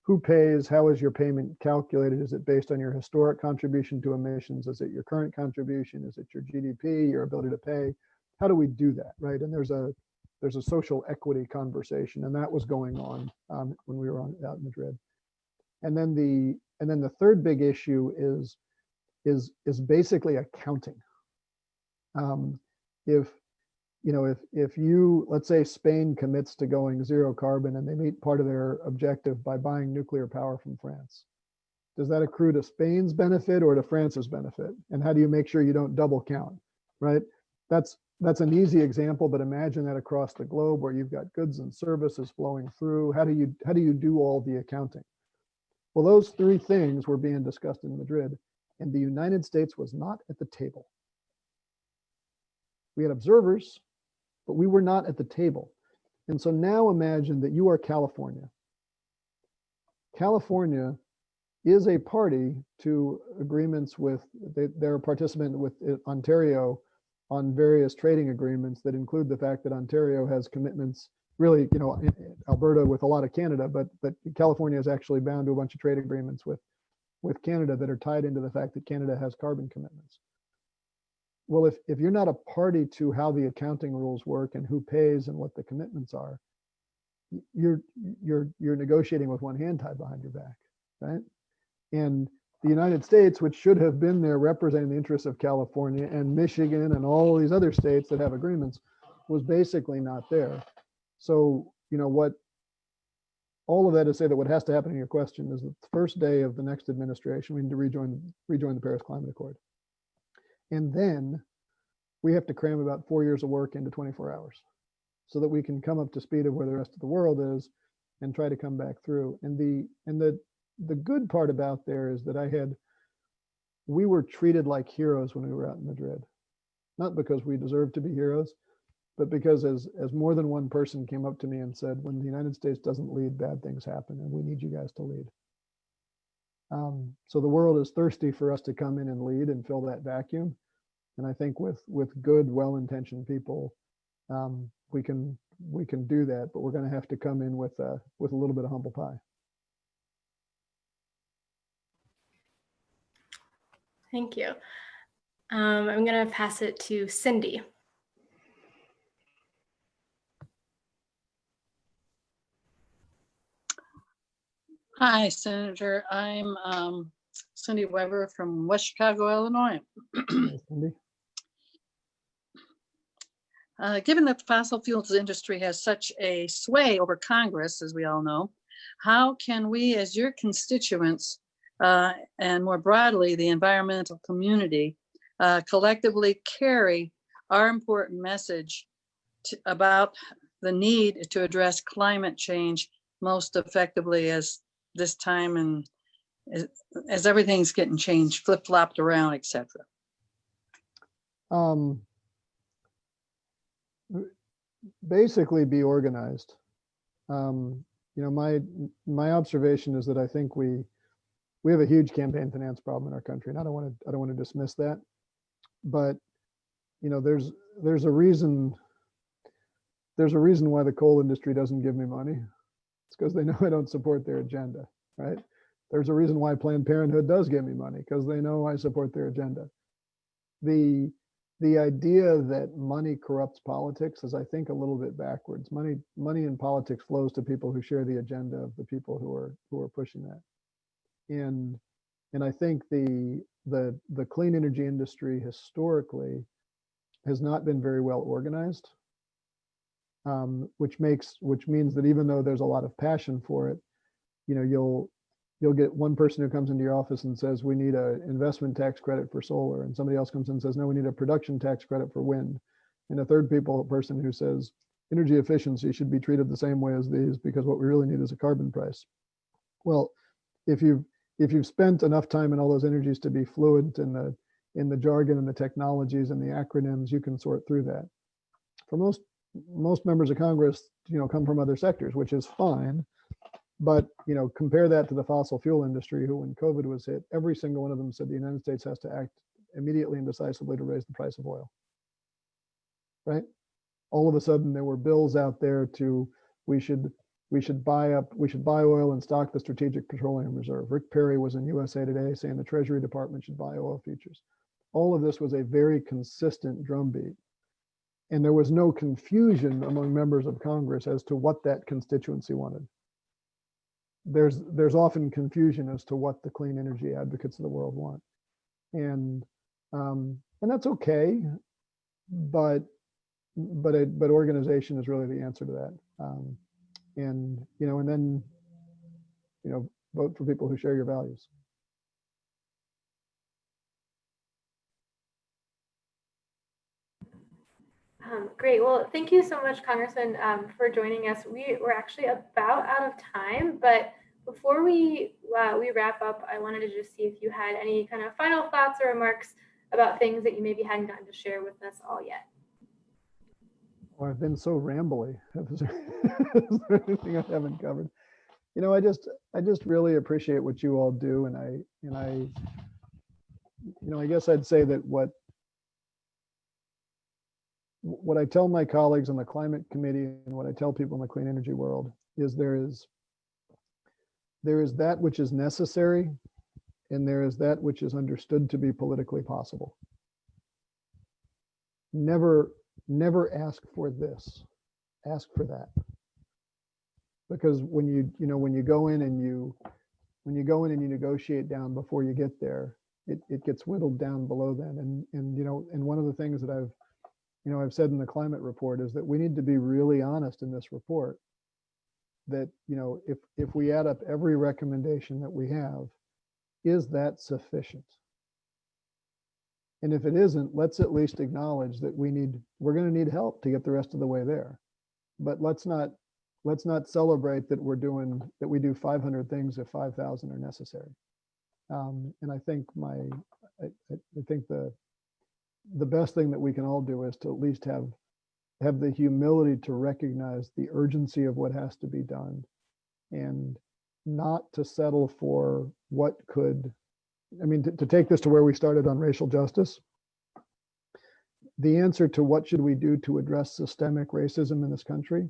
who pays? How is your payment calculated? Is it based on your historic contribution to emissions? Is it your current contribution? Is it your GDP, your ability to pay? How do we do that, right? And there's a social equity conversation, and that was going on when we were out in Madrid. And then the third big issue is basically accounting. If you, let's say Spain commits to going zero carbon and they meet part of their objective by buying nuclear power from France, does that accrue to Spain's benefit or to France's benefit? And how do you make sure you don't double count, right? That's an easy example, but imagine that across the globe where you've got goods and services flowing through. How do you do all the accounting? Well, those three things were being discussed in Madrid, and the United States was not at the table. We had observers, but we were not at the table. And so now imagine that you are California. California is a party to agreements with, they're a participant with Ontario on various trading agreements that include the fact that Ontario has commitments, really, Alberta with a lot of Canada, but California is actually bound to a bunch of trade agreements with Canada that are tied into the fact that Canada has carbon commitments. Well, if you're not a party to how the accounting rules work and who pays and what the commitments are, you're negotiating with one hand tied behind your back, right? And the United States, which should have been there representing the interests of California and Michigan and all these other states that have agreements, was basically not there. So, what all of that is say that what has to happen in your question is that the first day of the next administration, we need to rejoin the Paris Climate Accord. And then we have to cram about 4 years of work into 24 hours so that we can come up to speed of where the rest of the world is and try to come back through. And the good part about there is that we were treated like heroes when we were out in Madrid, not because we deserved to be heroes, but because as more than one person came up to me and said, when the United States doesn't lead, bad things happen, and we need you guys to lead. So the world is thirsty for us to come in and lead and fill that vacuum. And I think with good, well-intentioned people, we can do that, but we're going to have to come in with a little bit of humble pie. Thank you. I'm going to pass it to Cindy. Hi, Senator. I'm Cindy Weber from West Chicago, Illinois. Cindy. Given that the fossil fuels industry has such a sway over Congress, as we all know, how can we, as your constituents, and more broadly, the environmental community, collectively carry our important message about the need to address climate change most effectively as this time and as everything's getting changed, flip-flopped around, etc.? Basically be organized. My observation is that I think we have a huge campaign finance problem in our country, and I don't want to dismiss that, but there's a reason why the coal industry doesn't give me money. It's because they know I don't support their agenda, right? There's a reason why Planned Parenthood does give me money, because they know I support their agenda. The idea that money corrupts politics is, I think, a little bit backwards. Money in politics flows to people who share the agenda of the people who are pushing that. And I think the clean energy industry historically has not been very well organized, which means that even though there's a lot of passion for it, you'll you'll get one person who comes into your office and says, we need an investment tax credit for solar. And somebody else comes in and says, no, we need a production tax credit for wind. And a third person who says, energy efficiency should be treated the same way as these because what we really need is a carbon price. Well, if you've spent enough time in all those energies to be fluent in the jargon and the technologies and the acronyms, you can sort through that. For most members of Congress, come from other sectors, which is fine. But, compare that to the fossil fuel industry, who when COVID was hit, every single one of them said the United States has to act immediately and decisively to raise the price of oil. Right? All of a sudden there were bills out there we should buy oil and stock the Strategic Petroleum Reserve. Rick Perry was in USA Today saying the Treasury Department should buy oil futures. All of this was a very consistent drumbeat. And there was no confusion among members of Congress as to what that constituency wanted. There's often confusion as to what the clean energy advocates of the world want. And that's okay, but organization is really the answer to that. And then vote for people who share your values. Great. Well, thank you so much, Congressman, for joining us. We're actually about out of time, but before we wrap up, I wanted to just see if you had any kind of final thoughts or remarks about things that you maybe hadn't gotten to share with us all yet. Well, I've been so rambly. Is there anything I haven't covered? I just really appreciate what you all do, and I guess I'd say that what I tell my colleagues on the climate committee and what I tell people in the clean energy world is there is that which is necessary, and there is that which is understood to be politically possible. Never ask for this, ask for that. Because when you go in and you negotiate down before you get there, it gets whittled down below then. And one of the things that I've said in the climate report is that we need to be really honest in this report that, if we add up every recommendation that we have, is that sufficient? And if it isn't, let's at least acknowledge that we're going to need help to get the rest of the way there. But let's not celebrate that we do 500 things if 5,000 are necessary. And I think the best thing that we can all do is to at least have the humility to recognize the urgency of what has to be done, and not to settle for what could, to take this to where we started on racial justice. The answer to what should we do to address systemic racism in this country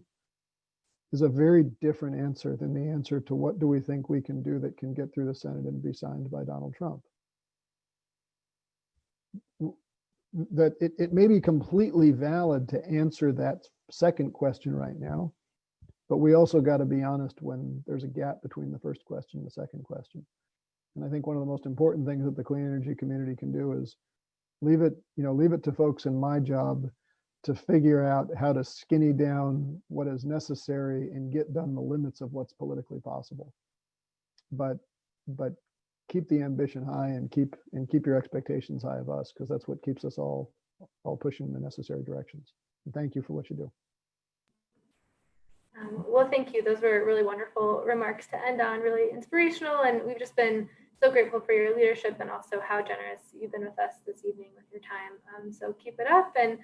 is a very different answer than the answer to what do we think we can do that can get through the Senate and be signed by Donald Trump. That it may be completely valid to answer that second question right now, but we also got to be honest when there's a gap between the first question and the second question. And I think one of the most important things that the clean energy community can do is leave it to folks in my job to figure out how to skinny down what is necessary and get done the limits of what's politically possible. But keep the ambition high and keep your expectations high of us, because that's what keeps us all pushing in the necessary directions. And thank you for what you do. Well, thank you. Those were really wonderful remarks to end on, really inspirational. And we've just been so grateful for your leadership and also how generous you've been with us this evening with your time. So keep it up. And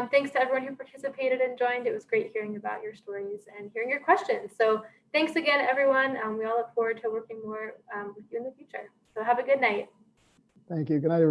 thanks to everyone who participated and joined. It was great hearing about your stories and hearing your questions. So thanks again, everyone. We all look forward to working more with you in the future. So have a good night. Thank you. Good night, everybody.